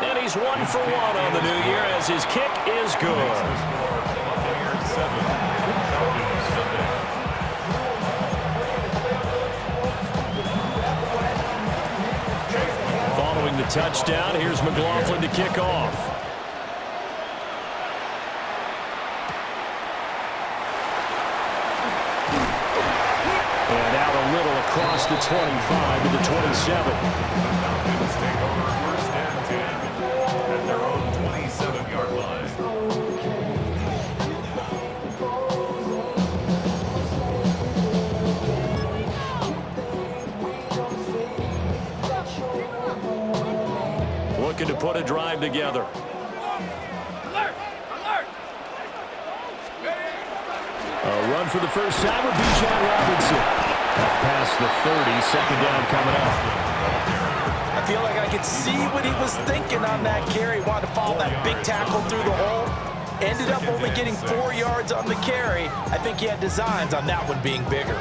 And he's 1 for 1 on the new year as his kick is good. Following the touchdown, here's McLaughlin to kick off. And out a little across the 25 to the 27. Falcons take over first and 10 at their own 27-yard line. Looking to put a drive together. Alert! Alert! A run for the first time with Bijan Robinson. Past the 30, second down coming up. I feel like I could see what he was thinking on that carry. Wanted to follow that big tackle through the hole. Ended up only getting 4 yards on the carry. I think he had designs on that one being bigger.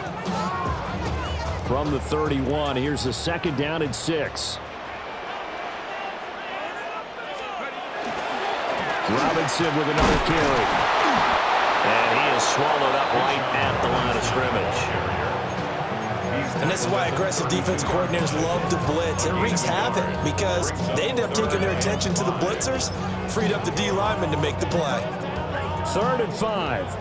From the 31, here's the second down and 6. Robinson with another carry. And he is swallowed up right at the line of scrimmage. And this is why aggressive defense coordinators love to blitz. It wreaks havoc because they end up taking their attention to the blitzers, freed up the D lineman to make the play. 3rd and 5.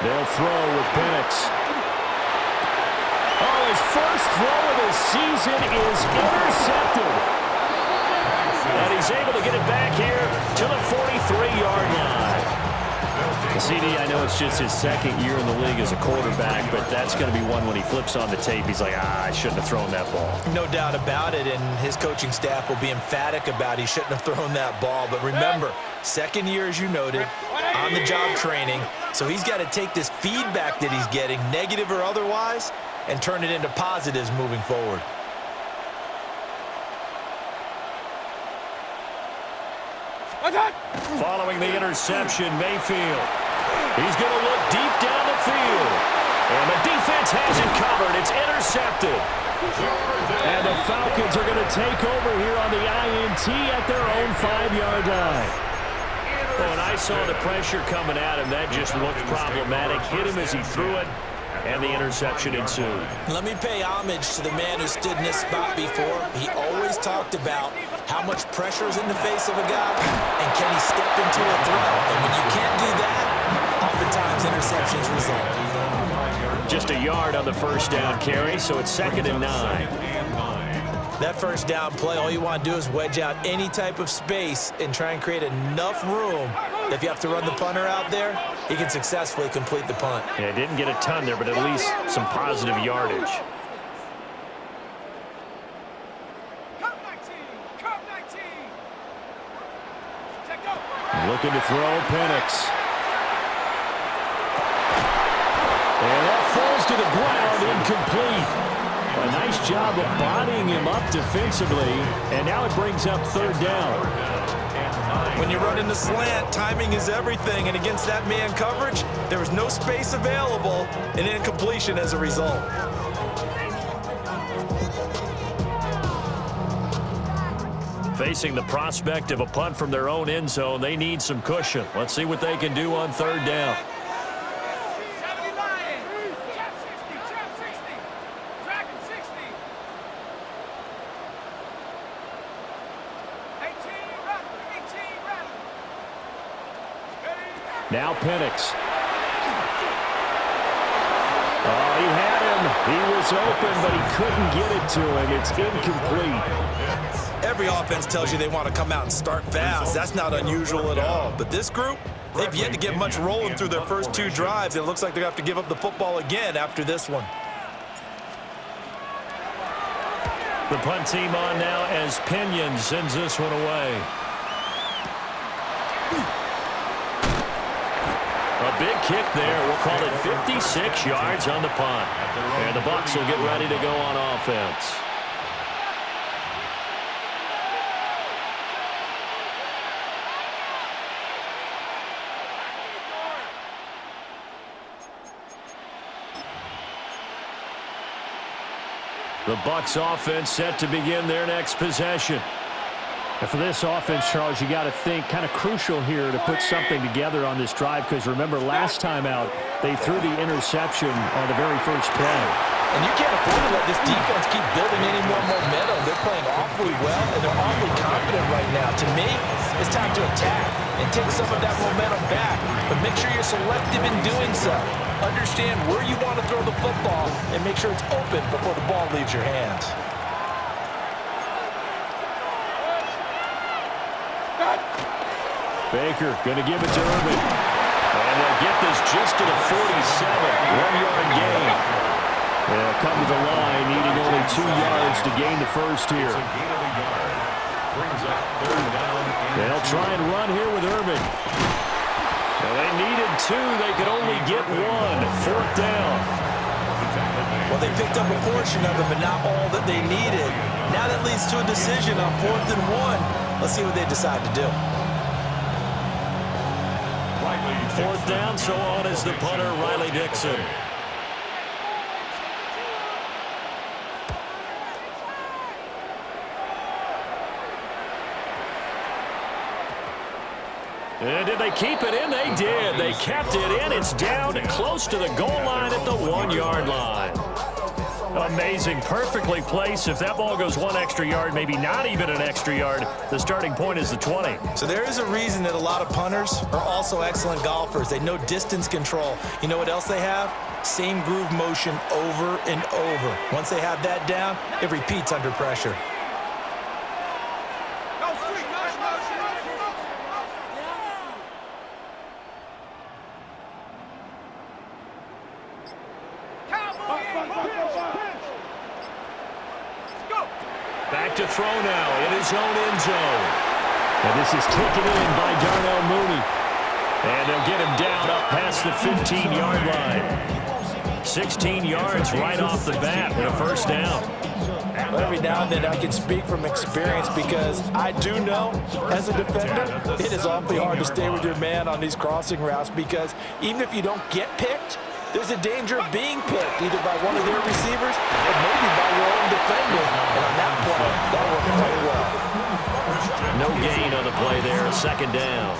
They'll throw with Penix. Oh, his first throw of the season is intercepted. And he's able to get it back here to the 43-yard line. CD, I know it's just his second year in the league as a quarterback, but that's going to be one when he flips on the tape. He's like, I shouldn't have thrown that ball. No doubt about it, and his coaching staff will be emphatic about he shouldn't have thrown that ball. But remember, second year, as you noted, on-the-job training. So he's got to take this feedback that he's getting, negative or otherwise, and turn it into positives moving forward. Following the interception, Mayfield. He's going to look deep down the field. And the defense has it covered. It's intercepted. And the Falcons are going to take over here on the INT at their own 5-yard line. When I saw the pressure coming at him, that just looked problematic. Hit him as he threw it, and the interception ensued. Let me pay homage to the man who stood in this spot before. He always talked about how much pressure is in the face of a guy, and can he step into a throw. And when you can't do that, oftentimes interceptions result. Just a yard on the first down carry, so it's 2nd and 9. That first down play, all you want to do is wedge out any type of space and try and create enough room. If you have to run the punter out there, he can successfully complete the punt. Yeah, didn't get a ton there, but at least some positive yardage. Looking to throw, Penix. And that falls to the ground, incomplete. A nice job of bodying him up defensively, and now it brings up 3rd down. When you run in the slant, timing is everything, and against that man coverage, there was no space available, and incompletion as a result. Facing the prospect of a punt from their own end zone, they need some cushion. Let's see what they can do on 3rd down. Now Penix. Oh, he had him. He was open, but he couldn't get it to him. It's incomplete. Every offense tells you they want to come out and start fast. That's not unusual at all. But this group, they've yet to get much rolling through their first 2 drives. It looks like they're going to have to give up the football again after this one. The punt team on now as Pinion sends this one away. A big kick there. We'll call it 56 yards on the punt. And the Bucs will get ready to go on offense. The Bucs offense set to begin their next possession. And for this offense, Charles, you got to think kind of crucial here to put something together on this drive, because remember last time out they threw the interception on the very first play. And you can't afford to let this defense keep building any more momentum. They're playing awfully well, and they're awfully confident right now. To me, it's time to attack and take some of that momentum back, but make sure you're selective in doing so. Understand where you want to throw the football and make sure it's open before the ball leaves your hands. Baker going to give it to Irvin. And they'll get this just to the 47. 1-yard gain. They'll come to the line, needing only 2 yards to gain the first here. They'll try and run here with Irvin. Now they needed 2. They could only get 1. 4th down. Well, they picked up a portion of it, but not all that they needed. Now that leads to a decision on 4th and 1. Let's see what they decide to do. 4th down, so on is the punter, Riley Dixon. And did they keep it in? They did. They kept it in. It's down close to the goal line at the 1-yard line. Amazing. Perfectly placed. If that ball goes 1 extra yard, maybe not even an extra yard, the starting point is the 20. So there is a reason that a lot of punters are also excellent golfers. They know distance control. You know what else they have? Same groove motion over and over. Once they have that down, it repeats under pressure. Back to throw now in his own end zone. And this is taken in by Darnell Mooney. And they'll get him down up past the 15-yard line. 16 yards right off the bat and a first down. Well, every now and then I can speak from experience, because I do know as a defender it is awfully hard to stay with your man on these crossing routes, because even if you don't get picked, there's a danger of being picked either by one of their receivers or maybe by your own defender. And on that point, that worked quite well. No gain on the play there, 2nd down.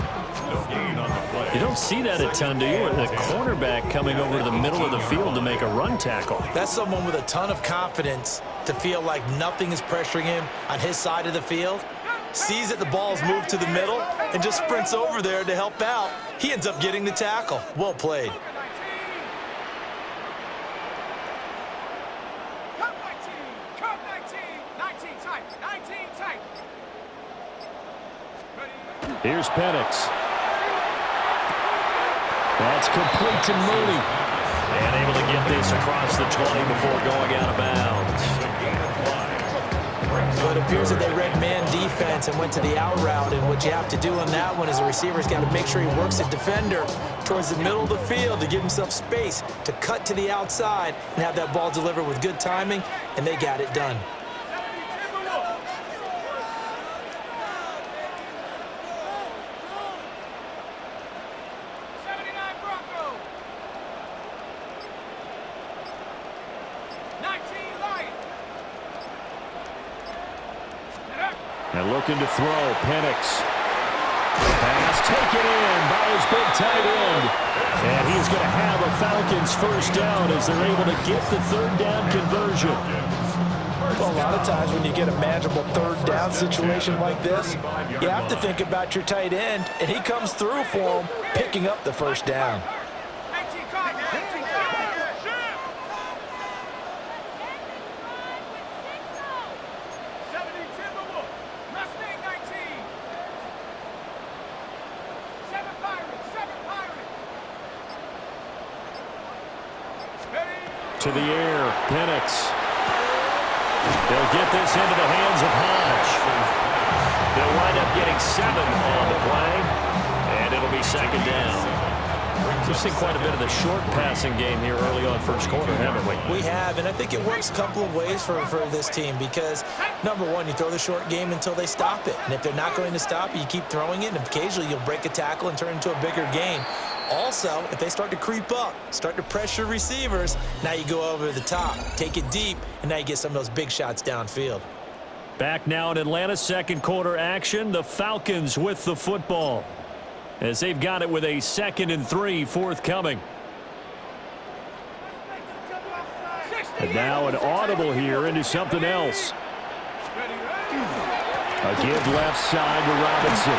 No gain on the play. You don't see that a ton, do you? The cornerback coming over to the middle of the field to make a run tackle. That's someone with a ton of confidence to feel like nothing is pressuring him on his side of the field. Sees that the ball's moved to the middle and just sprints over there to help out. He ends up getting the tackle. Well played. Here's Penix. That's complete to Mooney. And able to get this across the 20 before going out of bounds. So it appears that they read man defense and went to the out route. And what you have to do on that one is a receiver's got to make sure he works a defender towards the middle of the field to give himself space to cut to the outside and have that ball delivered with good timing, and they got it done. And looking to throw, Penix. Pass taken in by his big tight end. And he's going to have a Falcons first down as they're able to get the 3rd down conversion. Well, a lot of times when you get a manageable 3rd down situation like this, you have to think about your tight end, and he comes through for him, picking up the first down. To the air, Penix. They'll get this into the hands of Hodge. They'll wind up getting 7 on the play, and it'll be 2nd down. We've seen quite a bit of the short passing game here early on first quarter, haven't we? We have, and I think it works a couple of ways for this team because, number one, you throw the short game until they stop it. And if they're not going to stop it, you keep throwing it, and occasionally you'll break a tackle and turn it into a bigger gain. Also, if they start to creep up, start to pressure receivers, now you go over the top, take it deep, and now you get some of those big shots downfield. Back now in Atlanta, second quarter action. The Falcons with the football as they've got it with a 2nd and 3 forthcoming. And now an audible here into something else. A give left side to Robinson.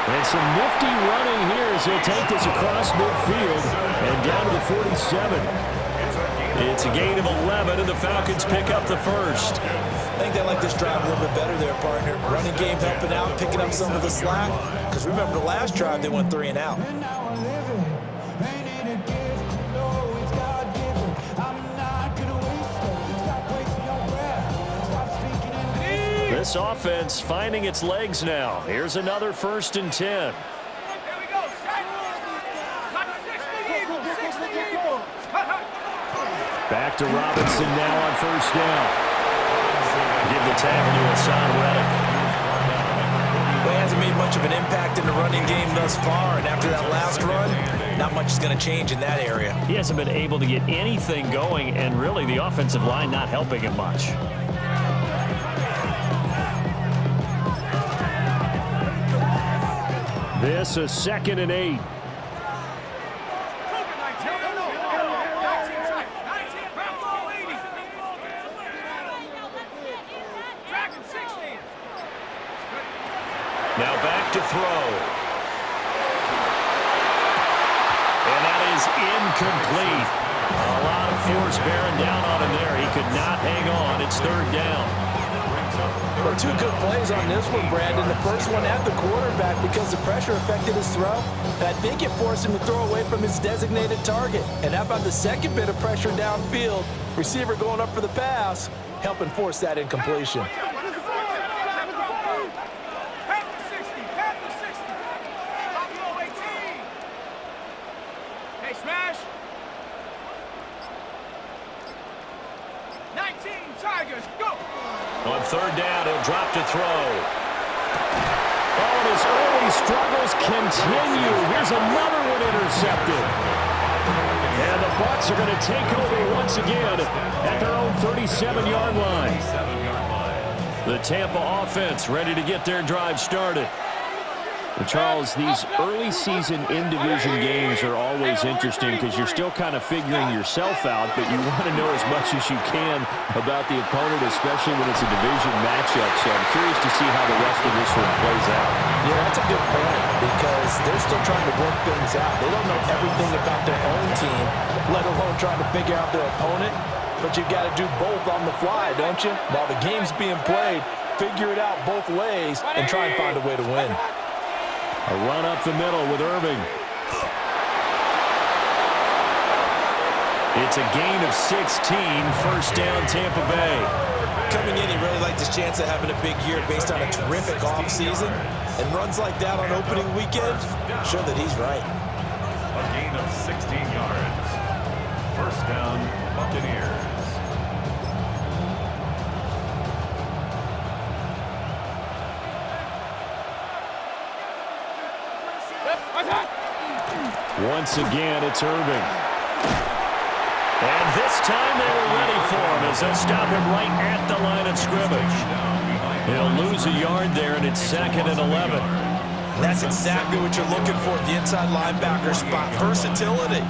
And some nifty running here as he'll take this across midfield and down to the 47. It's a gain of 11, and the Falcons pick up the first. I think they like this drive a little bit better there, partner. Running game helping out, picking up some of the slack. Because remember, the last drive, they went 3 and out. This offense finding its legs now. Here's another 1st and 10. Here we go. 60 Eagles. Back to Robinson now on 1st down. Give the tackle to Hassan Reddick. Well, he hasn't made much of an impact in the running game thus far, and after that last run, not much is going to change in that area. He hasn't been able to get anything going, and really the offensive line not helping him much. This is 2nd and 8. Now back to throw. And that is incomplete. A lot of force bearing down on him there. He could not hang on. It's 3rd down. Well, 2 good plays on this one, Brandon. The first one at the quarterback because the pressure affected his throw. And I think it forced him to throw away from his designated target. And how about the second bit of pressure downfield? Receiver going up for the pass, helping force that incompletion. Hey, smash. 19 Tigers, go. On 3rd down, he'll drop to throw. Oh, and his early struggles continue. Here's another one intercepted. And the Bucs are going to take over once again at their own 37-yard line. The Tampa offense ready to get their drive started. Well, Charles, these early season in-division games are always interesting because you're still kind of figuring yourself out, but you want to know as much as you can about the opponent, especially when it's a division matchup. So I'm curious to see how the rest of this one plays out. Yeah, that's a good point because they're still trying to work things out. They don't know everything about their own team, let alone trying to figure out their opponent. But you've got to do both on the fly, don't you? While the game's being played, figure it out both ways and try and find a way to win. A run up the middle with Irving. It's a gain of 16, 1st down Tampa Bay. Coming in, he really liked his chance of having a big year based on a terrific offseason. And runs like that on opening weekend show that he's right. A gain of 16 yards. 1st down, Buccaneers. Once again, it's Irving. And this time they were ready for him as they stop him right at the line of scrimmage. He'll lose a yard there, and it's 2nd and 11. And that's exactly what you're looking for at the inside linebacker spot, versatility.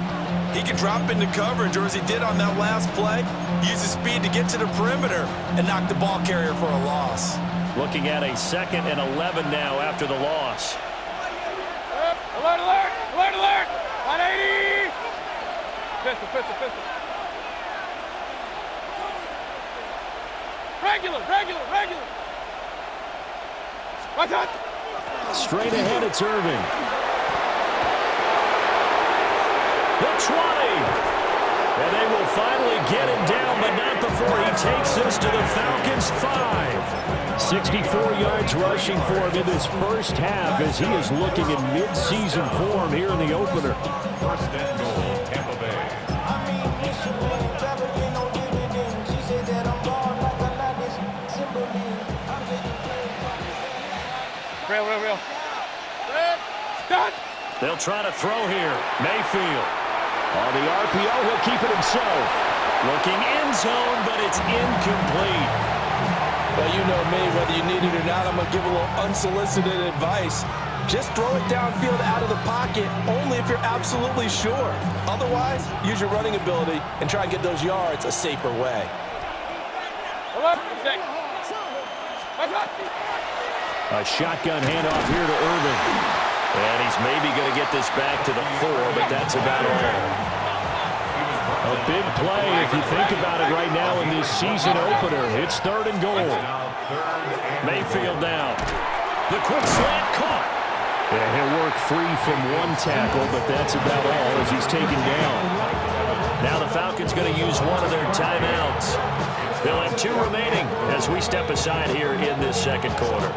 He can drop into coverage, or as he did on that last play, use his speed to get to the perimeter and knock the ball carrier for a loss. Looking at a 2nd and 11 now after the loss. Alert, alert, alert, alert. 180. Pistol, pistol, pistol. Regular, regular, regular. What's that? Straight ahead, it's Irving. The 20. And they will finally get him down, but not before he takes this to the Falcons' 5. 64 yards rushing for him in this first half as he is looking in mid-season form here in the opener. First and goal, Tampa Bay. Real. Done. They'll try to throw here. Mayfield. On the RPO, he'll keep it himself. Looking end zone, but it's incomplete. Well, you know me, whether you need it or not, I'm going to give a little unsolicited advice. Just throw it downfield out of the pocket, only if you're absolutely sure. Otherwise, use your running ability and try and get those yards a safer way. Hold up. Six. A shotgun handoff here to Irving. And he's maybe going to get this back to the 4, but that's about all. A big play if you think about it right now in this season opener. It's 3rd and goal. Mayfield down. The quick slant caught. Yeah, he'll work free from one tackle, but that's about all as he's taken down. Now the Falcons going to use one of their timeouts. They'll have 2 remaining as we step aside here in this second quarter.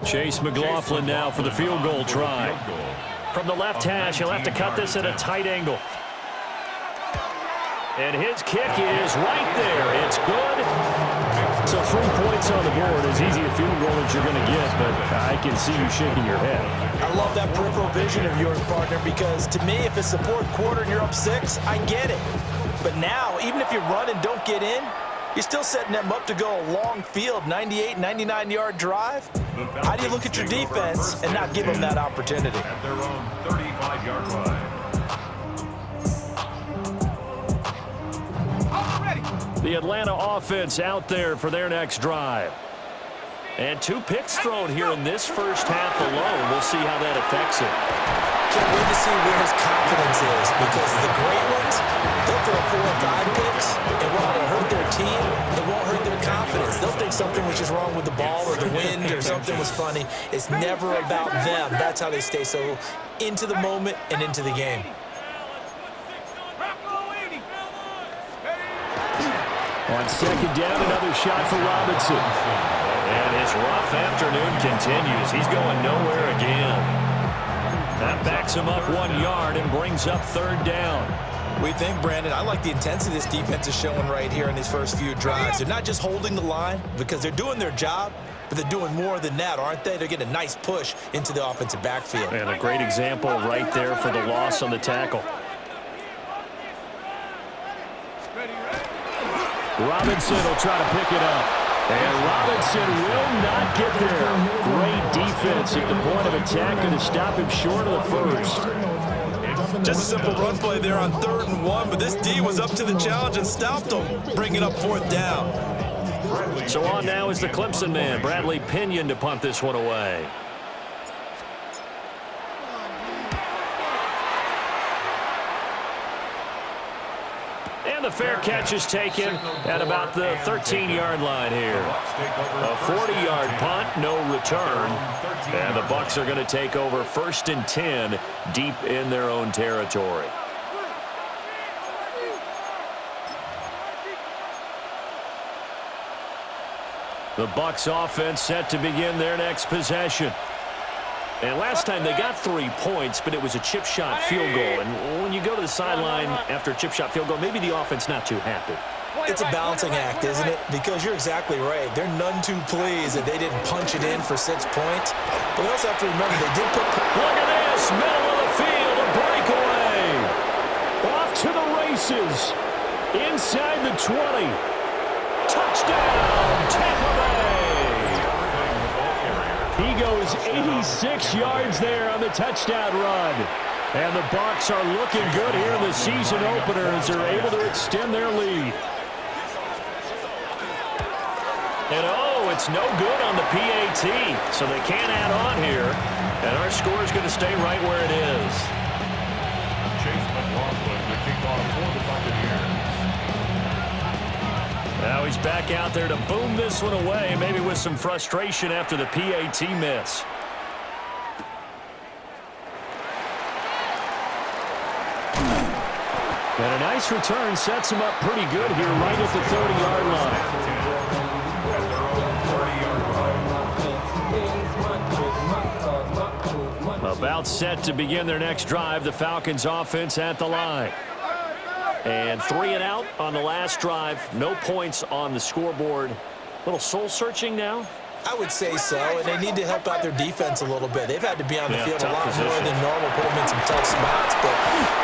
Chase McLaughlin now for the field goal try. From the left hash, he'll have to cut this at a tight angle. And his kick is right there. It's good. So 3 points on the board, as easy a field goal as you're going to get, but I can see you shaking your head. I love that peripheral vision of yours, partner, because to me, if it's the 4th quarter and you're up 6, I get it. But now, even if you run and don't get in, you're still setting them up to go a long field, 98, 99-yard drive. How do you look at your defense and not give them that opportunity? At their own 35-yard line. The Atlanta offense out there for their next drive. And 2 picks thrown here in this first half alone. We'll see how that affects it. Can't wait to see where his confidence is, because the great ones, they'll throw 4 or 5 picks, and while it'll hurt their team, it won't hurt their confidence. They'll think something was just wrong with the ball or the wind or something was funny. It's never about them. That's how they stay so into the moment and into the game. On second down, another shot for Robinson. And his rough afternoon continues. He's going nowhere again. That backs him up 1 yard and brings up 3rd down. We think, Brandon, I like the intensity this defense is showing right here in these first few drives. They're not just holding the line because they're doing their job, but they're doing more than that, aren't they? They're getting a nice push into the offensive backfield. And a great example right there for the loss on the tackle. Robinson will try to pick it up. And Robinson Robinson will not get there. Great defense at the point of attack, going to stop him short of the first. Just a simple run play there on 3rd and 1, but this D was up to the challenge and stopped him, bringing up 4th down. So on now is the Clemson man, Bradley Pinion, to punt this one away. And the fair catch is taken at about the 13-yard line here. A 40-yard punt, no return. And the Bucs are going to take over 1st and 10 deep in their own territory. The Bucs offense set to begin their next possession. And last time they got 3 points, but it was a chip shot field goal. And when you go to the sideline after a chip shot field goal, maybe the offense not too happy. It's a balancing act, isn't it? Because you're exactly right. They're none too pleased that they didn't punch it in for 6 points. But we also have to remember they did put... Look at this, middle of the field, a breakaway. Off to the races. Inside the 20. Touchdown, Tampa Bay. He goes 86 yards there on the touchdown run. And the Bucs are looking good here in the season opener as they're able to extend their lead. And oh, it's no good on the PAT, so they can't add on here. And our score is going to stay right where it is. Chase McLaughlin, the kickoff for the Buccaneers. Now he's back out there to boom this one away, maybe with some frustration after the PAT miss. And a nice return sets him up pretty good here right at the 30-yard line. About set to begin their next drive, the Falcons offense at the line. And 3 and out on the last drive. No points on the scoreboard. A little soul-searching now. I would say so, and they need to help out their defense a little bit. They've had to be on the field a lot more than normal, put them in some tough spots. But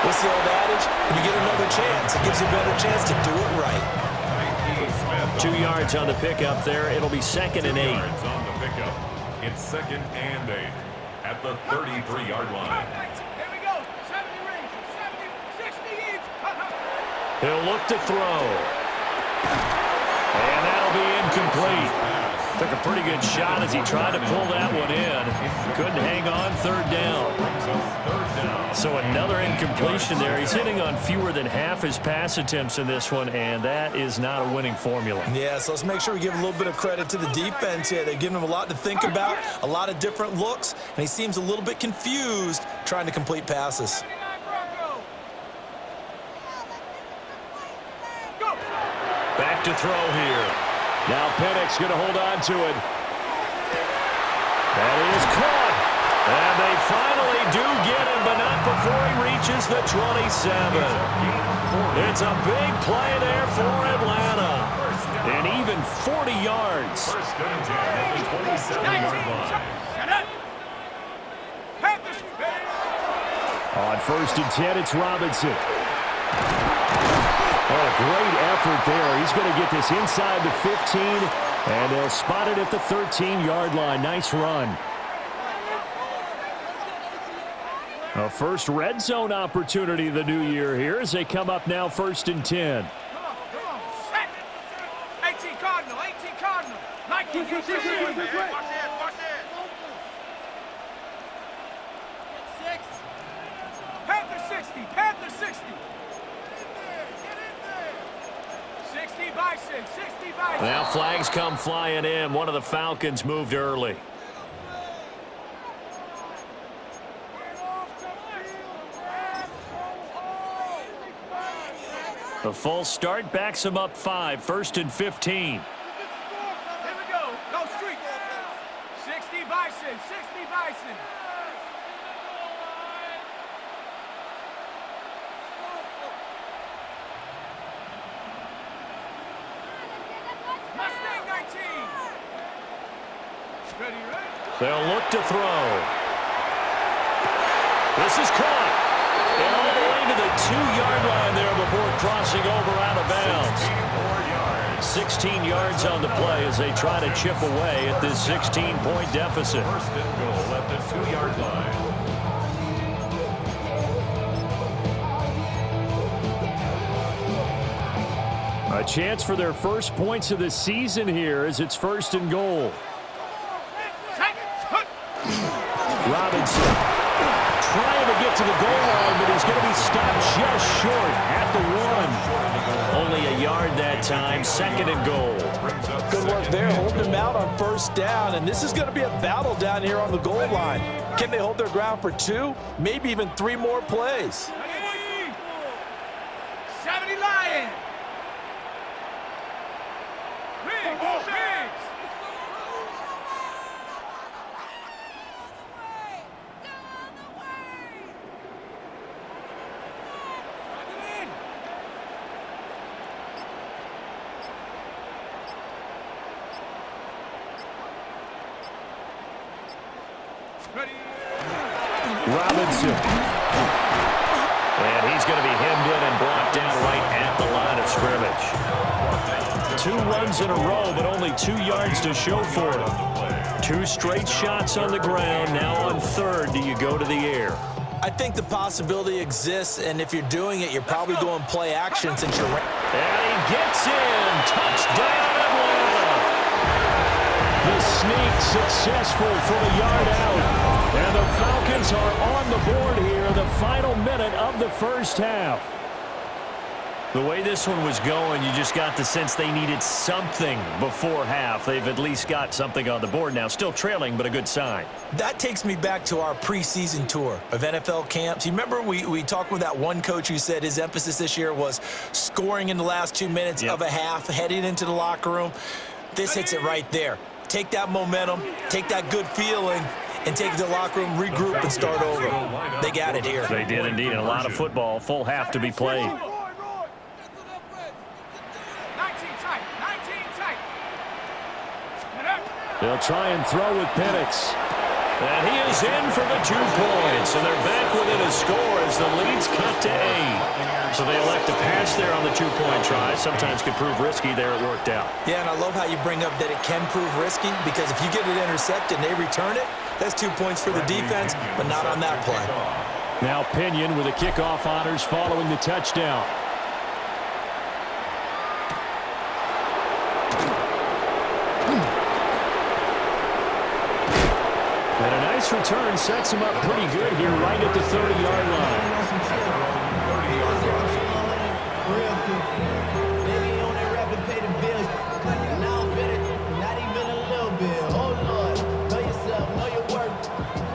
what's the old adage? When you get another chance, it gives you a better chance to do it right. 2 yards on the pickup there. It'll be 2nd and 8. 2 yards on the pickup. It's 2nd and 8 at the 33-yard line. Here we go. 70 range. 70, 60 each. He'll look to throw. And that'll be incomplete. Took a pretty good shot as he tried to pull that one in. Couldn't hang on, 3rd down. So another incompletion there. He's hitting on fewer than half his pass attempts in this one, and that is not a winning formula. Yeah, so let's make sure we give a little bit of credit to the defense here. They're giving him a lot to think about, a lot of different looks, and he seems a little bit confused trying to complete passes. Back to throw here. Now Pennick's going to hold on to it. That is caught. And they finally do get him, but not before he reaches the 27. It's a big play there for Atlanta. And even 40 yards. 1st and 10 at the 27-yard line. On 1st and 10, it's Robinson. Oh, a great effort there. He's going to get this inside the 15, and they'll spot it at the 13-yard line. Nice run. A first red zone opportunity the new year here as they come up now 1st and 10. Come on. Set. 18 Cardinal. 18 Cardinal. 19. Watch that. Panther 60. Panther 60. 60 Bison. 60 Bison. Now flags come flying in. One of the Falcons moved early. The full start backs him up 5. 1st and 15. Here we go. Go street. 60 Bison. 60 Bison. Mustang 19. Ready? They'll look to throw. This is caught. And all the way to the 2-yard line there before crossing over out of bounds. 16 yards on the play as they try to chip away at this 16-point deficit. First and goal at the 2-yard line. A chance for their first points of the season here as it's first and goal. Robinson trying to get to the goal line, but he's going to be stopped just short at the 1. Only a yard that time, second and goal. Good work there, holding him out on first down, and this is going to be a battle down here on the goal line. Can they hold their ground for 2, maybe even 3 more plays? 70 Lions. Riggs. Robinson. And he's going to be hemmed in and brought down right at the line of scrimmage. 2 runs in a row, but only 2 yards to show for it. 2 straight shots on the ground. Now on third, do you go to the air? I think the possibility exists, and if you're doing it, you're probably going play action since you're... And he gets in. Touchdown, Atlanta. The sneak successful for the yard out. And the Falcons are on the board here in the final minute of the first half. The way this one was going, you just got the sense they needed something before half. They've at least got something on the board now. Still trailing, but a good sign. That takes me back to our preseason tour of NFL camps. You remember we talked with that one coach who said his emphasis this year was scoring in the last 2 minutes of a half, heading into the locker room. This hits it right there. Take that momentum, take that good feeling, and take it to the locker room, regroup, and start over. They got it here. They did indeed. And a lot of football, full half to be played. 19 tight. They'll try and throw with Penix. And he is in for the 2 points. And they're back within a score as the lead's cut to 8. So they elect to pass there on the 2-point try. Sometimes could prove risky. There it worked out. Yeah, and I love how you bring up that it can prove risky, because if you get it intercepted and they return it, that's 2 points for the defense, but not on that play. Now Pinion with the kickoff honors following the touchdown. And a nice return sets him up pretty good here right at the 30-yard line.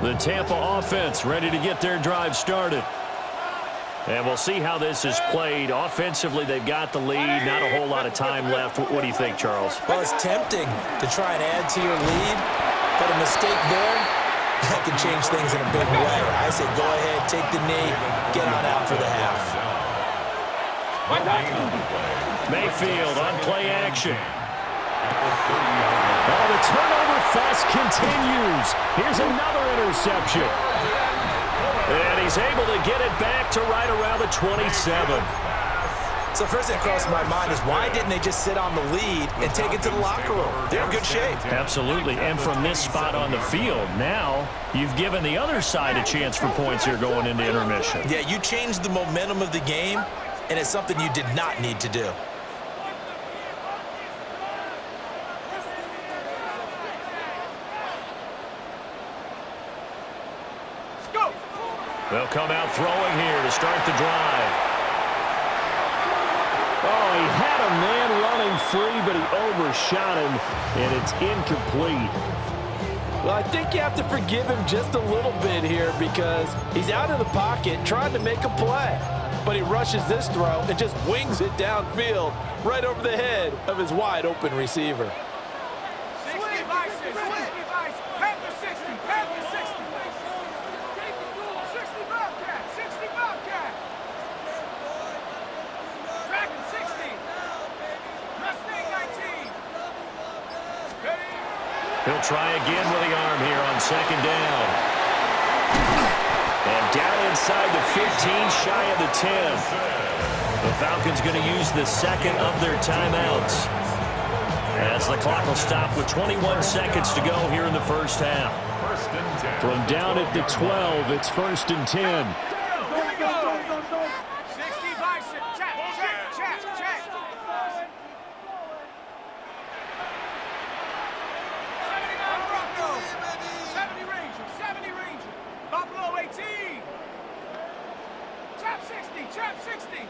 The Tampa offense ready to get their drive started. And we'll see how this is played. Offensively, they've got the lead. Not a whole lot of time left. What do you think, Charles? Well, it's tempting to try and add to your lead, but a mistake there, that can change things in a big way. I say go ahead, take the knee, get on out for the half. Mayfield on play action. Oh, the turnover fest continues. Here's another interception. And he's able to get it back to right around the 27. So first thing that crossed my mind is why didn't they just sit on the lead and take it to the locker room? They're in good shape. Absolutely. And from this spot on the field, now you've given the other side a chance for points here going into intermission. Yeah, you changed the momentum of the game, and it's something you did not need to do. They'll come out throwing here to start the drive. Oh, he had a man running free, but he overshot him, and it's incomplete. Well, I think you have to forgive him just a little bit here because he's out of the pocket trying to make a play. But he rushes this throw and just wings it downfield right over the head of his wide-open receiver. 60 Vice, 60 Vice, Panther 60, Panther 60. 60 Bobcat, 60 Bobcat. Dragon 60. Mustang 19. Ready? He'll try again with the arm here on second down. And down inside the 15, shy of the 10. The Falcons going to use the second of their timeouts. As the clock will stop with 21 seconds to go here in the first half. First and 10. From down at the 12, it's 1st and 10. Here we go. 60 bison. Check. 79 Broncos. 70 Rangers. 70 Rangers. Buffalo 18. Trap 60. Trap 60.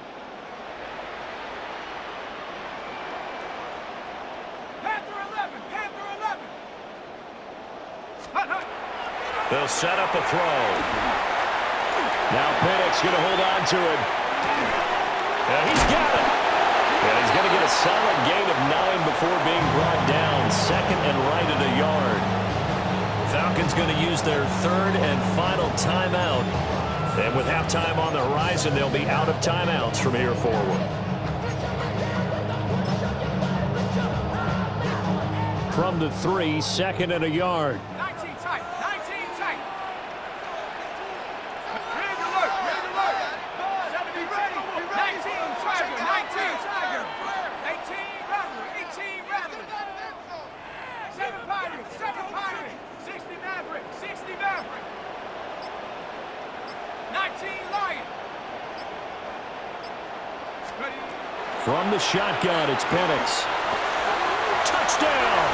Panther 11. Panther 11. Hut, hut. They'll set up a throw. Now Penix going to hold on to it. And he's got it. And he's going to get a solid gain of 9 before being brought down. Second and right at a yard. Falcons going to use their third and final timeout. And with halftime on the horizon, they'll be out of timeouts from here forward. From the 3, 2nd and a yard. 19 tight. 19 tight. Red alert. Red alert. 70 ready. 19 Tiger. 19 Tiger. 18 Rattler. 18 Rattler. 7 Pirates. 7 Pirates. 60 Maverick. 60 Maverick. 19 Lion. Ready. From the shotgun, it's Penix. Touchdown!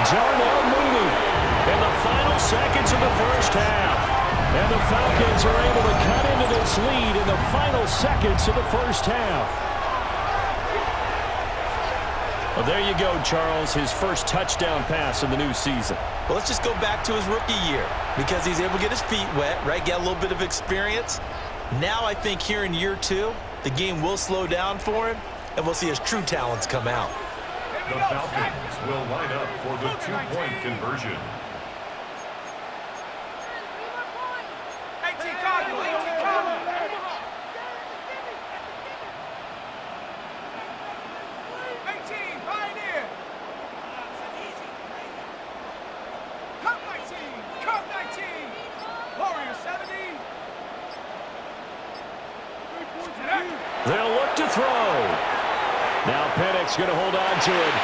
Darnell Mooney. In the final seconds of the first half. And the Falcons are able to cut into this lead in the final seconds of the first half. Well, there you go, Charles. His first touchdown pass in the new season. Well, let's just go back to his rookie year because he's able to get his feet wet, right? Get a little bit of experience. Now I think here in year 2, the game will slow down for him, and we'll see his true talents come out. The Falcons will line up for the two-point conversion. 18 Cardinal. 18 Cardinal. 18 Pioneer. Cup 19. Cup 19. Warrior 70. They'll look to throw. Now Penix going to hold on to it.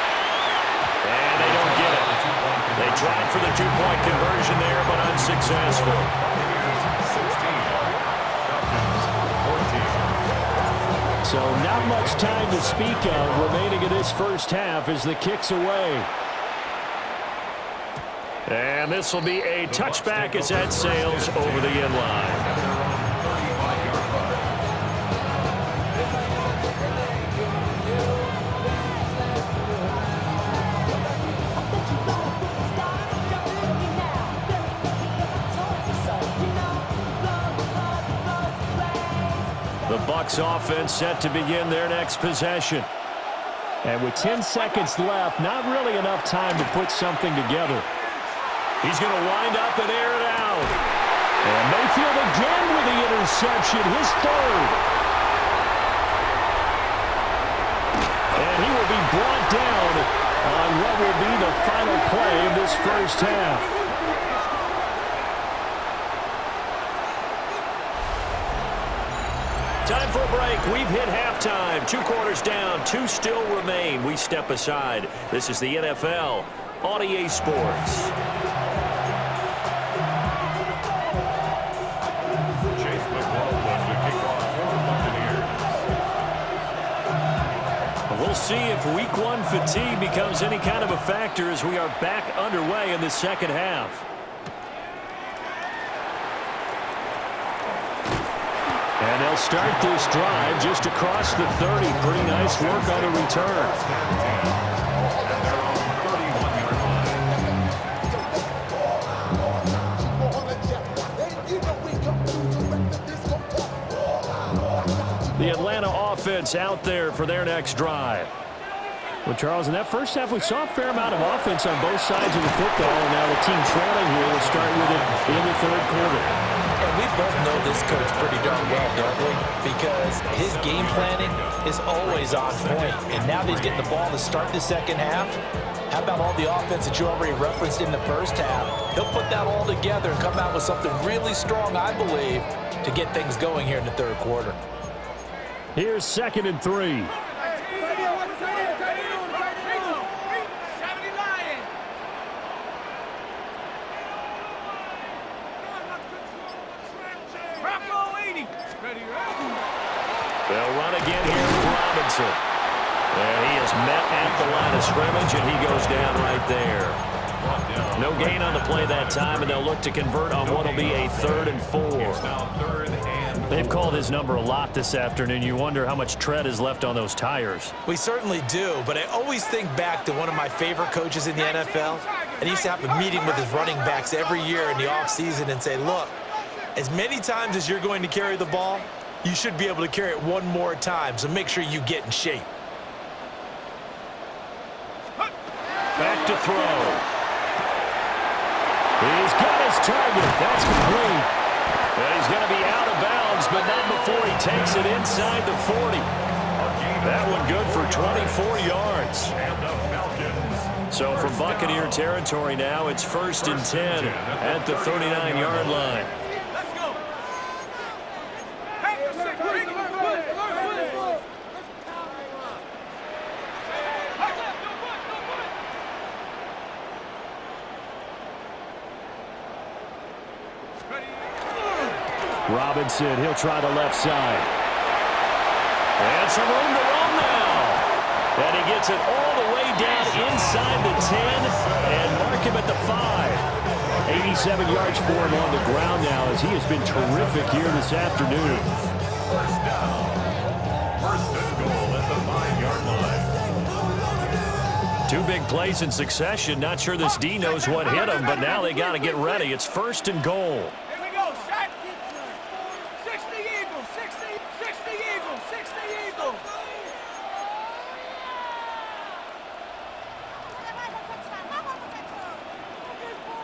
And they don't get it. They tried for the two-point conversion there, but unsuccessful. 16. Falcons 14. So not much time to speak of remaining in this first half as the kick's away. And this will be a touchback as that sails over the end line. The Bucs offense set to begin their next possession. And with 10 seconds left, not really enough time to put something together. He's going to wind up and air it out. And Mayfield again with the interception, his third. And he will be brought down on what will be the final play of this first half. Time for a break. We've hit halftime. 2 quarters down. 2 still remain. We step aside. This is the NFL on EA Sports. Chase McLaughlin to kick off for the Buccaneers. We'll see if Week 1 fatigue becomes any kind of a factor as we are back underway in the second half. And they'll start this drive just across the 30. Pretty nice work on the return. And they're on the 31-yard line. The Atlanta offense out there for their next drive. Well, Charles, in that first half, we saw a fair amount of offense on both sides of the football, and now the team trailing here will start with it in the third quarter. And we both know this coach pretty darn well, don't we? Because his game planning is always on point. And now that he's getting the ball to start the second half, how about all the offense that you already referenced in the first half? He'll put that all together and come out with something really strong, I believe, to get things going here in the third quarter. Here's 2nd and 3. They'll run again here with Robinson. And he is met at the line of scrimmage, and he goes down right there. No gain on the play that time, and they'll look to convert on what will be a 3rd and 4. They've called his number a lot this afternoon. You wonder how much tread is left on those tires. We certainly do, but I always think back to one of my favorite coaches in the NFL, and he used to have a meeting with his running backs every year in the offseason and say, look, as many times as you're going to carry the ball, you should be able to carry it one more time, so make sure you get in shape. Back to throw. He's got his target. That's complete. And he's going to be out of bounds, but not before he takes it inside the 40. That one good for 24 yards. So from Buccaneer territory now, it's 1st and 10 at the 39-yard line. Robinson, he'll try the left side. And some room to run now. And he gets it all the way down inside the 10 and mark him at the 5. 87 yards for him on the ground now as he has been terrific here this afternoon. First down. 1st and goal at the 5-yard line. 2 big plays in succession. Not sure this D knows what hit him, but now they got to get ready. It's 1st and goal. Here we go, set. 60 Eagles, 60 Eagles, 60 Eagles.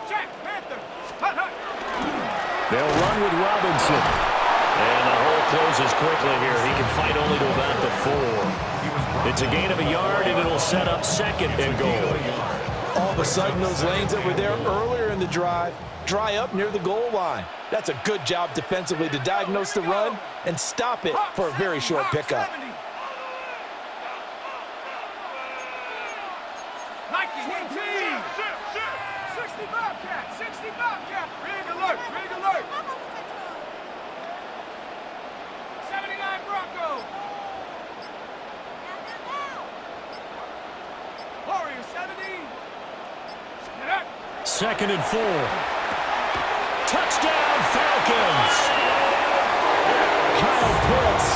Check, Panther. Hut, hut. They'll run with Robinson. And the hole closes quickly here. He can fight only to about the 4. It's a gain of a yard, and it'll set up 2nd and goal. All of a sudden, those lanes that were there earlier in the drive dry up near the goal line. That's a good job defensively to diagnose the run and stop it for a very short pickup. 60 Bobcat, 60 Bobcat. Rig alert, rig alert. 79 Bronco. Warrior 70. 2nd and 4. Touchdown, Falcons. Kyle Pitts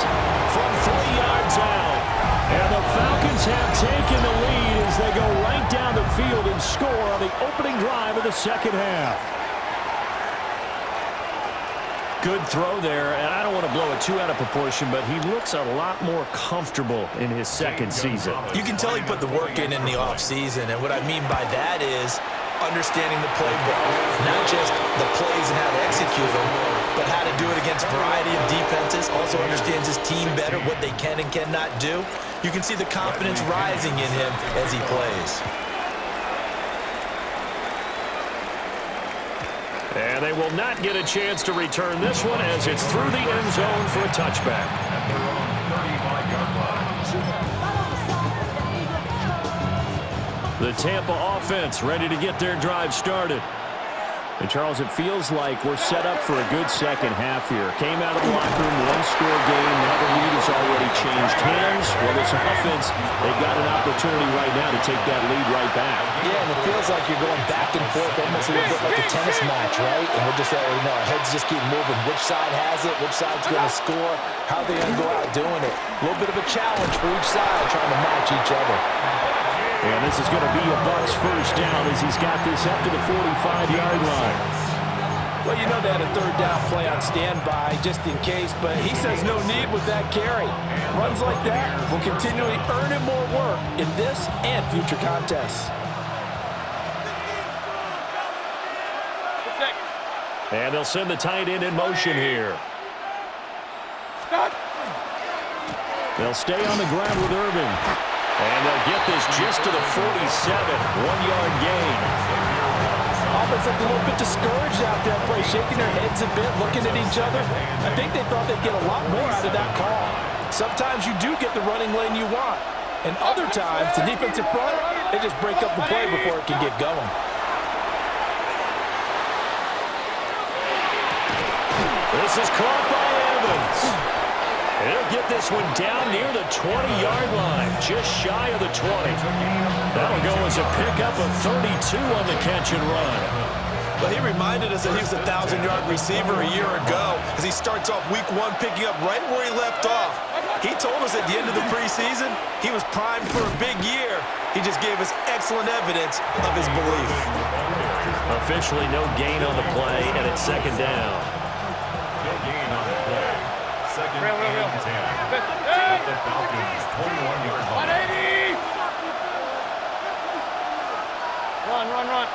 from 3 yards out. And the Falcons have taken the lead as they go right down the field and score on the opening drive of the 2nd half. Good throw there, and I don't want to blow it too out of proportion, but he looks a lot more comfortable in his 2nd season. You can tell he put the work in the offseason, and what I mean by that is understanding the playbook, not just the plays and how to execute them, but how to do it against a variety of defenses, also understands his team better, what they can and cannot do. You can see the confidence rising in him as he plays. And they will not get a chance to return this one as it's through the end zone for a touchback. At their own 35-yard line. The Tampa offense ready to get their drive started. And, Charles, it feels like we're set up for a good 2nd half here. Came out of the locker room, 1-score game. Now the lead has already changed hands. Well, this offense, they've got an opportunity right now to take that lead right back. Yeah, and it feels like you're going back and forth, almost a little bit like a tennis match, right? And we're just our heads just keep moving. Which side has it? Which side's going to score? How are they going to go out doing it? A little bit of a challenge for each side, trying to match each other. And this is going to be a Bucs 1st down as he's got this up to the 45-yard line. Well, you know they had a 3rd down play on standby just in case, but he says no need with that carry. Runs like that will continually earn him more work in this and future contests. And they'll send the tight end in motion here. They'll stay on the ground with Irvin. And they'll get this just to the 47, 1-yard gain. Offense looked a little bit discouraged out there, play shaking their heads a bit, looking at each other. I think they thought they'd get a lot more out of that call. Sometimes you do get the running lane you want, and other times the defensive front, they just break up the play before it can get going. This is caught by Evans. He'll get this one down near the 20-yard line, just shy of the 20. That'll go as a pickup of 32 on the catch and run. Well, he reminded us that he was a 1,000-yard receiver a year ago as he starts off week 1 picking up right where he left off. He told us at the end of the preseason he was primed for a big year. He just gave us excellent evidence of his belief. Officially no gain on the play, and it's second down. No gain on the play. Second and 10. At the Falcons' 21-yard line. 180! Run.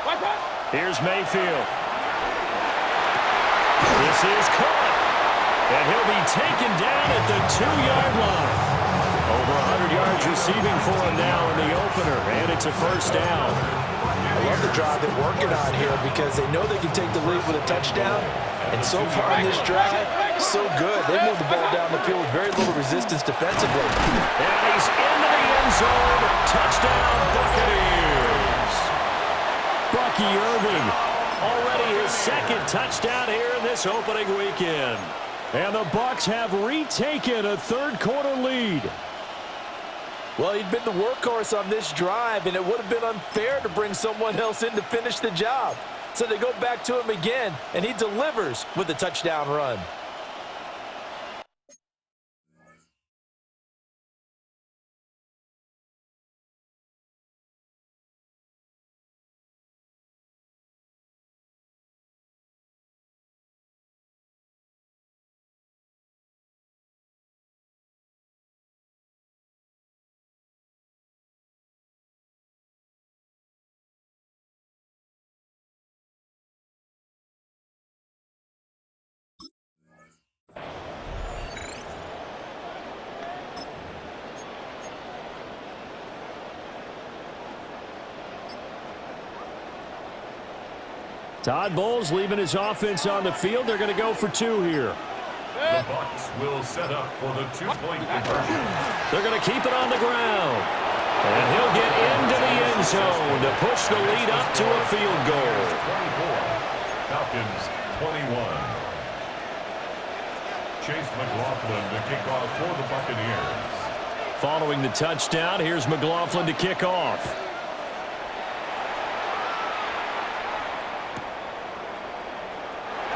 What's up? Here's Mayfield. This is caught. And he'll be taken down at the 2-yard line. Over 100 yards receiving for him now in the opener, and it's a first down. I love the drive they're working on here because they know they can take the lead with a touchdown. And so far in this drive, so good. They moved the ball down the field with very little resistance defensively. And he's into the end zone. Touchdown, Buccaneers. Bucky Irving, already his second touchdown here in this opening weekend. And the Bucs have retaken a third-quarter lead. Well, he'd been the workhorse on this drive, and it would have been unfair to bring someone else in to finish the job. So they go back to him again, and he delivers with a touchdown run. Todd Bowles leaving his offense on the field. They're going to go for 2 here. The Bucs will set up for the 2-point conversion. They're going to keep it on the ground. And he'll get into the end zone to push the lead up to a field goal. 24. Falcons 21. Chase McLaughlin to kick off for the Buccaneers. Following the touchdown, here's McLaughlin to kick off.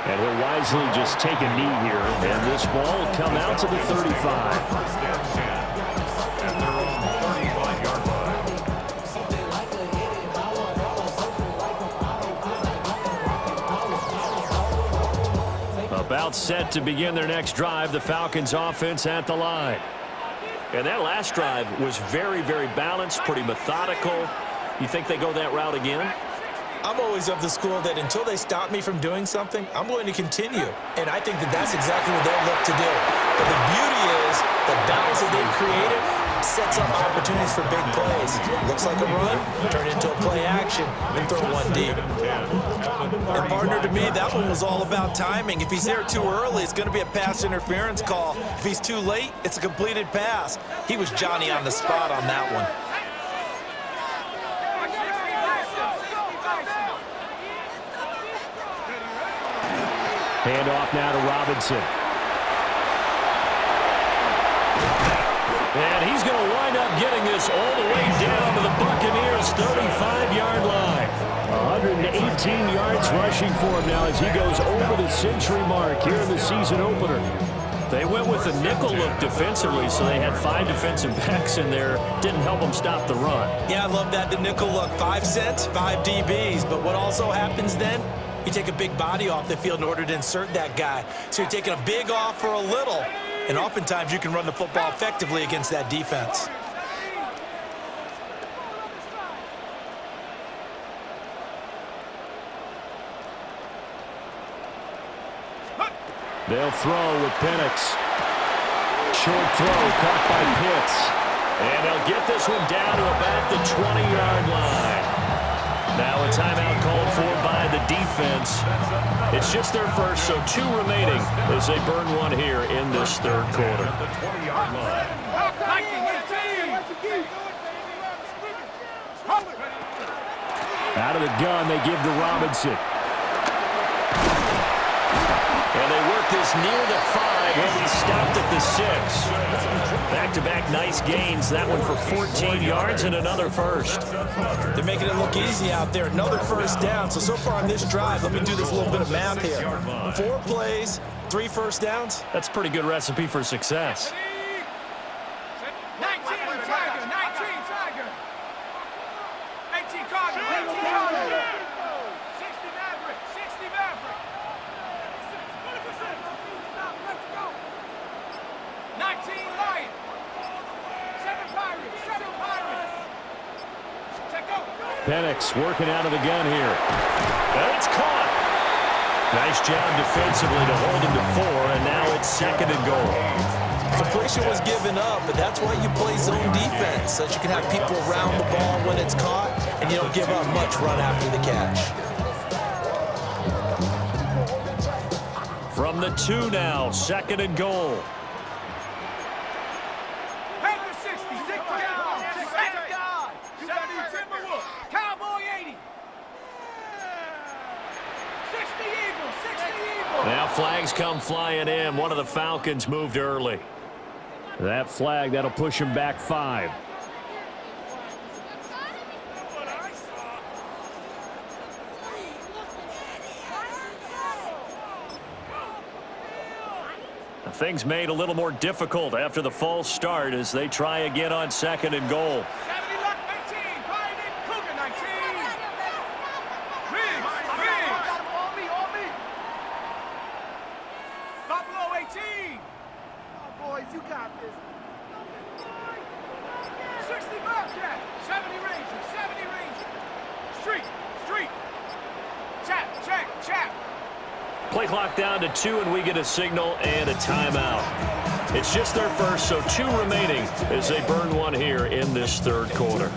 And he'll wisely just take a knee here, and this ball will come out to the 35. First and 10 at their own 35-yard line. About set to begin their next drive, the Falcons offense at the line. And that last drive was very, very balanced, pretty methodical. You think they go that route again? I'm always of the school that until they stop me from doing something, I'm going to continue. And I think that that's exactly what they'll look to do. But the beauty is the balance that they've created sets up opportunities for big plays. Looks like a run, turn into a play action, and throw one deep. And partner, to me, that one was all about timing. If he's there too early, it's going to be a pass interference call. If he's too late, it's a completed pass. He was Johnny on the spot on that one. Hand off now to Robinson. And he's going to wind up getting this all the way down to the Buccaneers' 35-yard line. 118 yards rushing for him now as he goes over the century mark here in the season opener. They went with a nickel look defensively, so they had 5 defensive backs in there. Didn't help them stop the run. Yeah, I love that, the nickel look. 5 cents, 5 DBs. But what also happens then? You take a big body off the field in order to insert that guy. So you're taking a big off for a little. And oftentimes you can run the football effectively against that defense. They'll throw with Penix. Short throw caught by Pitts. And they'll get this one down to about the 20-yard line. Now a timeout called for by the defense. It's just their first, so 2 remaining as they burn one here in this third quarter. At the 20-yard line. Out of the gun, they give to Robinson. And they work this near the 5. He'll be stopped at the 6. Back-to-back nice gains. That one for 14 yards and another first. They're making it look easy out there. Another first down. So far on this drive, let me do this little bit of math here. 4 plays, 3 first downs. That's a pretty good recipe for success. 19 Tiger, 19 Tiger. 18 Cardinal, 18 Cardinal. 60 Maverick, 60 Maverick. 19 Lion. 7 Pirates, 7 Pirates. Check go. Penix working out of the gun here. And it's caught. Nice job defensively to hold him to 4, and now it's 2nd and goal. Completion was given up, but that's why you play zone defense, so that you can have people around the ball when it's caught, and you don't give up much run after the catch. From the 2 now, 2nd and goal. Panther 60, 6 God. 70 Timberwolves, Cowboy 80. 60 Eagles, 60 Eagles. Now flags come flying in. One of the Falcons moved early. That flag, that'll push him back 5. Things made a little more difficult after the false start as they try again on 2nd and goal. 70 Luck 19, Pioneer Cougar 19. Riggs. On me. Buffalo 18. Oh, boys, you got this. 60 Bobcat, 70 Rangers, 70 Rangers. Street. Chap. Play clock down to 2, and we get a signal and a timeout. It's just their first, so 2 remaining as they burn one here in this 3rd quarter.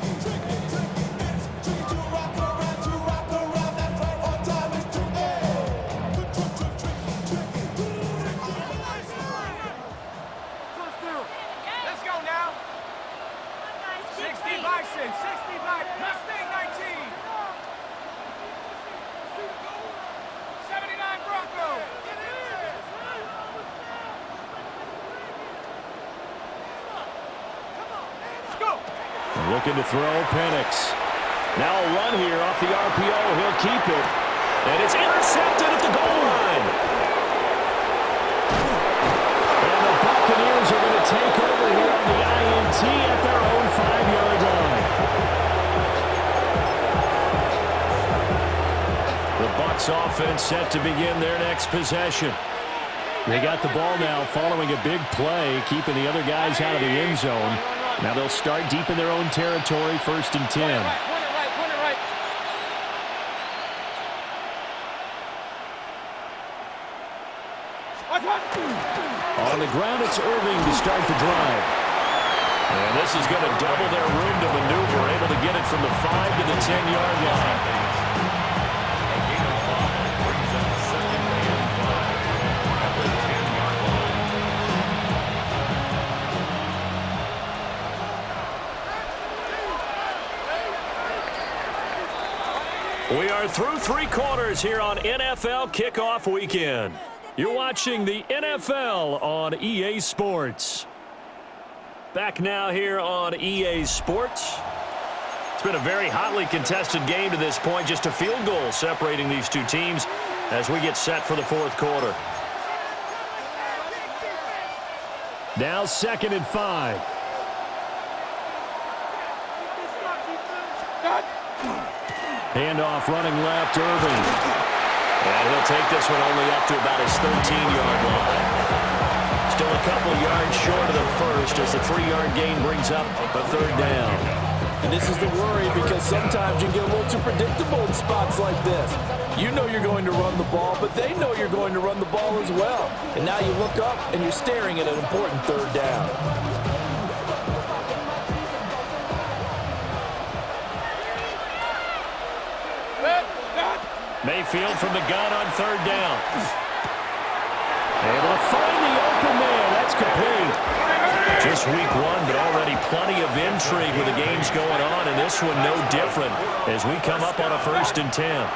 Let's go now. 60 Bison, 60 Bison, Mustang 19. 79 Bronco. Go. Looking to throw, Penix. Now a run here off the RPO. He'll keep it. And it's intercepted at the goal line. And the Buccaneers are going to take over here on the INT at their own 5-yard line. The Bucs offense set to begin their next possession. They got the ball now following a big play, keeping the other guys out of the end zone. Now they'll start deep in their own territory, 1st and 10. Point it right. On the ground, it's Irving to start the drive. And this is going to double their room to maneuver, able to get it from the 5 to the 10-yard line. A gain of 5 brings up 2nd and 5 at the 10-yard line. We are through 3 quarters here on NFL Kickoff Weekend. You're watching the NFL on EA Sports. Back now here on EA Sports. It's been a very hotly contested game to this point. Just a field goal separating these 2 teams as we get set for the 4th quarter. Now 2nd and 5. Handoff running left, Irving. And he'll take this one only up to about his 13-yard line. Still a couple yards short of the first as the 3-yard gain brings up a 3rd down. And this is the worry because sometimes you get a little too predictable in spots like this. You know you're going to run the ball, but they know you're going to run the ball as well. And now you look up and you're staring at an important 3rd down. Mayfield from the gun on 3rd down. Able to find the open man. That's complete. Just week 1, but already plenty of intrigue with the games going on, and this one no different as we come up on a 1st and 10.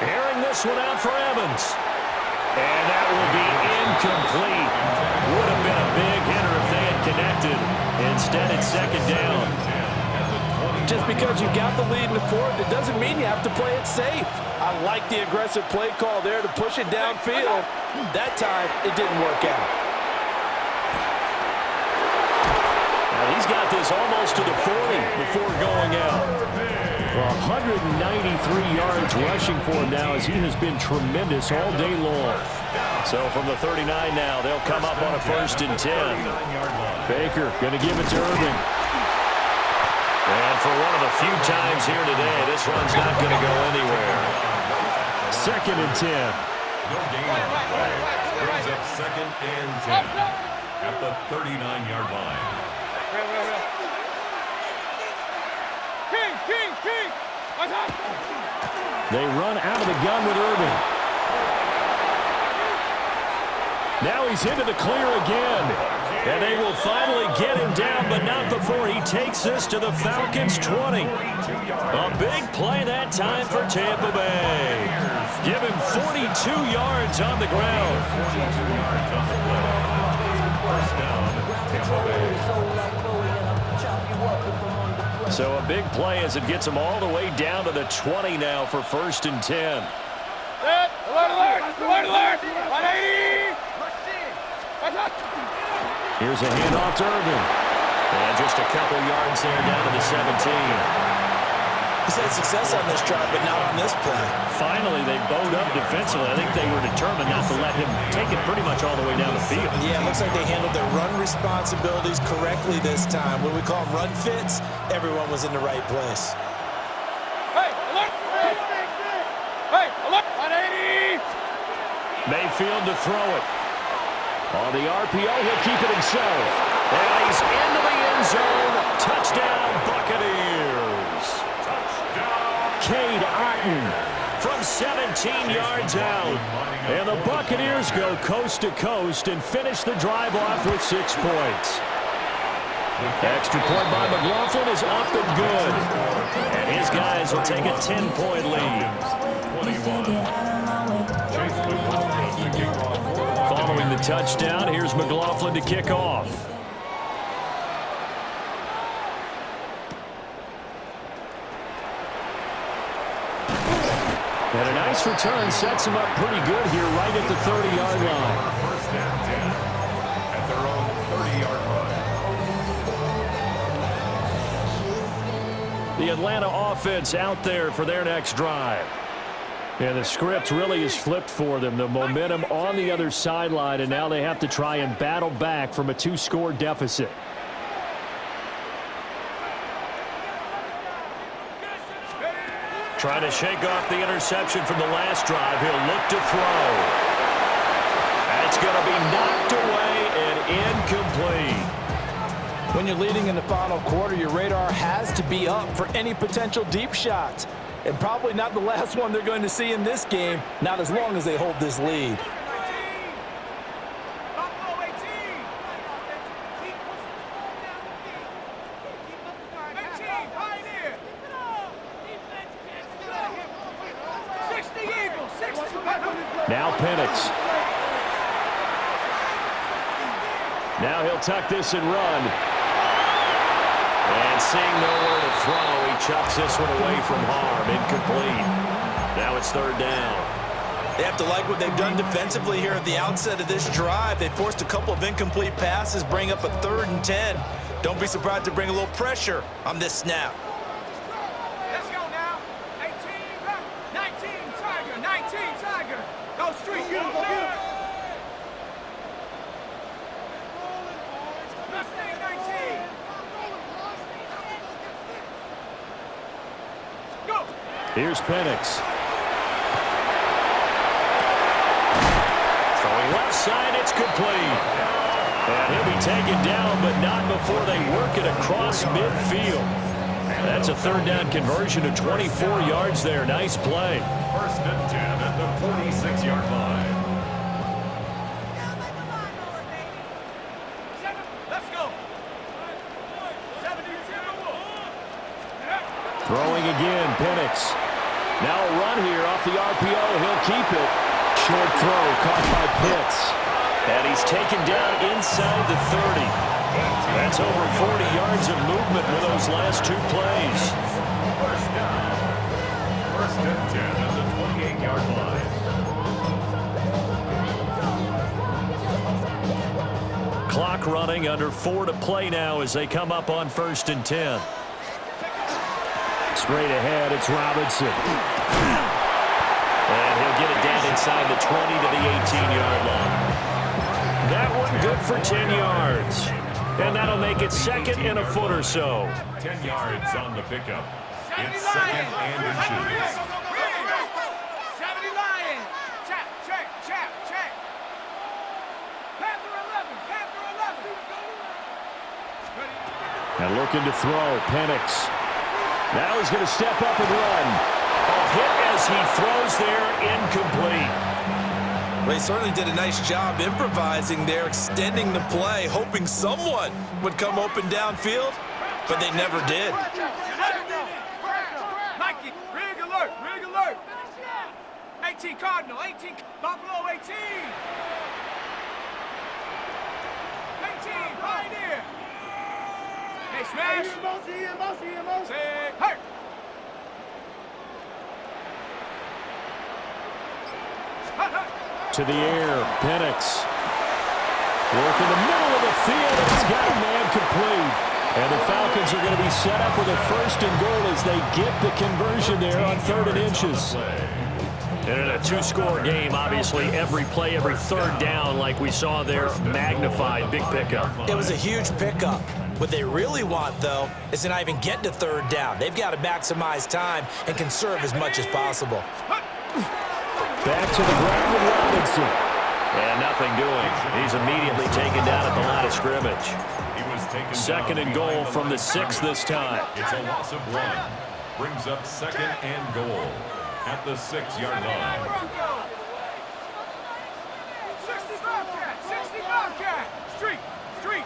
Airing this one out for Evans. And that will be incomplete. Would have been a big hitter if they had connected. Instead, it's second down. Just because you got the lead in the fourth, it doesn't mean you have to play it safe. I like the aggressive play call there to push it downfield. That time, it didn't work out. Now he's got this almost to the 40 before going out. 193 yards rushing for him now as he has been tremendous all day long. So from the 39 now, they'll come up on a 1st and 10. Baker going to give it to Irving. And for one of the few times here today, this run's not going to go anywhere. 2nd and 10. No gain on the play. Brings up 2nd and 10 at the 39-yard line. King! What's up? They run out of the gun with Irving. Now he's into the clear again. And they will finally get him down, but not before he takes this to the Falcons' 20. A big play that time for Tampa Bay. Give him 42 yards on the ground. 42 yards on the play. First down, Tampa Bay. So a big play as it gets him all the way down to the 20 now for 1st and 10. Alert! 180! What's up? Here's a handoff to Irving. And just a couple yards there down to the 17. He's had success on this drive, but not on this play. Finally, they bowed up defensively. I think they were determined not to let him take it pretty much all the way down the field. Yeah, it looks like they handled their run responsibilities correctly this time. What we call them run fits, everyone was in the right place. Hey, alert! Hey, alert! 180! Mayfield to throw it. On the RPO, he'll keep it himself. And he's into the end zone. Touchdown, Buccaneers. Cade Otton from 17 yards out. And the Buccaneers go coast to coast and finish the drive off with 6 points. Extra point by McLaughlin is up and good. And his guys will take a 10-point lead. Following the touchdown, here's McLaughlin to kick off. And a nice return sets him up pretty good here right at the 30-yard line. First and 10 at their own 30-yard line. The Atlanta offense out there for their next drive. And the script really is flipped for them. The momentum on the other sideline, and now they have to try and battle back from a 2-score deficit. Trying to shake off the interception from the last drive. He'll look to throw. That's going to be knocked away and incomplete. When you're leading in the final quarter, your radar has to be up for any potential deep shots. And probably not the last one they're going to see in this game, not as long as they hold this lead. Now Penix. Now he'll tuck this and run. And seeing nowhere to throw, he chucks this one away from harm. Incomplete. Now it's 3rd down. They have to like what they've done defensively here at the outset of this drive. They forced a couple of incomplete passes, bring up a 3rd and 10. Don't be surprised to bring a little pressure on this snap. Let's go now. 19 Tiger. 19 Tiger. Go street. Mustang 19. Go. Here's Penix. Throwing left side, it's complete. And he'll be taken down, but not before they work it across midfield. That's a 3rd down conversion to 24 yards there. Nice play. 1st and 10 at the 46-yard line. Let's go. Throwing again, Penix. Now a run here off the RPO. He'll keep it. Short throw caught by Pitts. And he's taken down inside the 30. That's over 40 yards of movement with those last two plays. First down. First and 10 at the 28-yard line. Clock running, under 4 to play now as they come up on 1st and 10. Straight ahead, it's Robinson. And he'll get it down inside the 20 to the 18-yard line. That one good for 10 yards. And that'll make it 2nd and a foot or so. 10 yards on the pickup. It's 2nd and inches. 70 Lions. Check, check, check, check. Panther 11, Panther 11. And looking to throw, Penix. Now he's going to step up and run. A hit as he throws there, incomplete. Well, he certainly did a nice job improvising there, extending the play, hoping someone would come open downfield, but they never did. Nike, rig alert, rig alert. 18 Cardinal, 18 Buffalo, 18. 18 Pioneer. Hey, smash. Say, hurt. To the air, Penix. Work in the middle of the field, and he's got a man complete. And the Falcons are going to be set up with a 1st and goal as they get the conversion there on 3rd and inches. And in a two-score game, obviously, every play, every 3rd down, like we saw there, magnified. Big pickup. It was a huge pickup. What they really want, though, is to not even get to 3rd down. They've got to maximize time and conserve as much as possible. Back to the ground with Robinson. And nothing doing. He's immediately taken down at the line of scrimmage. He was taken 2nd and goal from the 6 this time. It's a loss of 1. Brings up 2nd and goal at the 6-yard line. 60 Bobcat, 60 Bobcat. Street, street.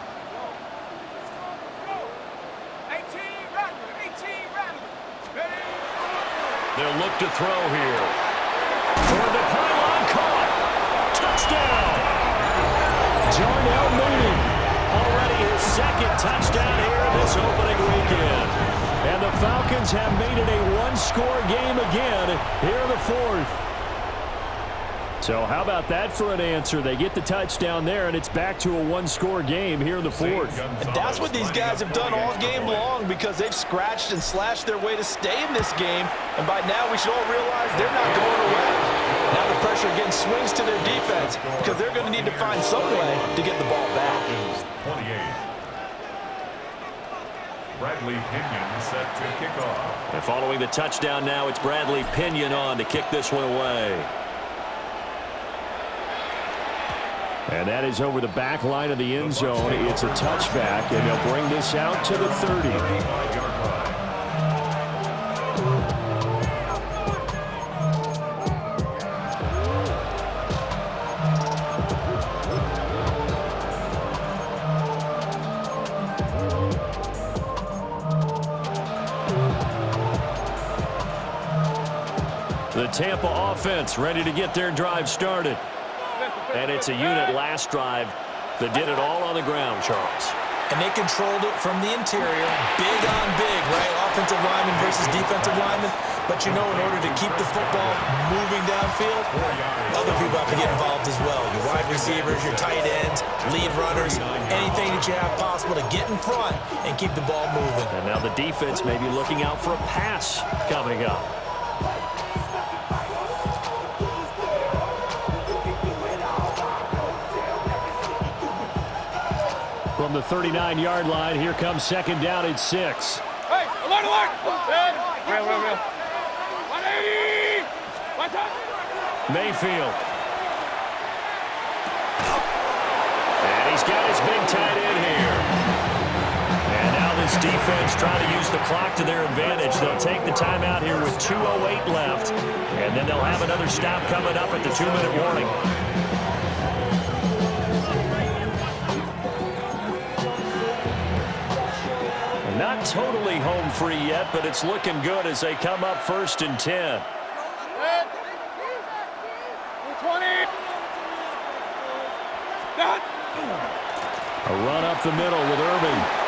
18 Rattler, 18 Rattler. Ready? They'll look to throw here. Toward the pylon, caught. Touchdown. Darnell Mooney. Already his 2nd touchdown here in this opening weekend. And the Falcons have made it a one-score game again here in the 4th. So how about that for an answer? They get the touchdown there, and it's back to a one-score game here in the 4th. And that's what these guys have done all game long because they've scratched and slashed their way to stay in this game. And by now, we should all realize they're not going away. Now the pressure again swings to their defense because they're going to need to find some way to get the ball back. 28. Bradley Pinion set to kick off. And following the touchdown now, it's Bradley Pinion on to kick this one away. And that is over the back line of the end zone. It's a touchback, and they'll bring this out to the 30. 35-yard line. The Tampa offense ready to get their drive started. And it's a unit last drive that did it all on the ground, Charles. And they controlled it from the interior, big on big, right? Offensive lineman versus defensive lineman. But you know, in order to keep the football moving downfield, other people have to get involved as well. Your wide receivers, your tight ends, lead runners, anything that you have possible to get in front and keep the ball moving. And now the defense may be looking out for a pass coming up. From the 39-yard line, here comes 2nd down at 6. Hey, alert, alert! Real. 180! What's up? Mayfield. And he's got his big tight end here. And now this defense trying to use the clock to their advantage. They'll take the timeout here with 2:08 left. And then they'll have another stop coming up at the 2-minute warning. Not totally home free yet, but it's looking good as they come up 1st and 10. A run up the middle with Irving.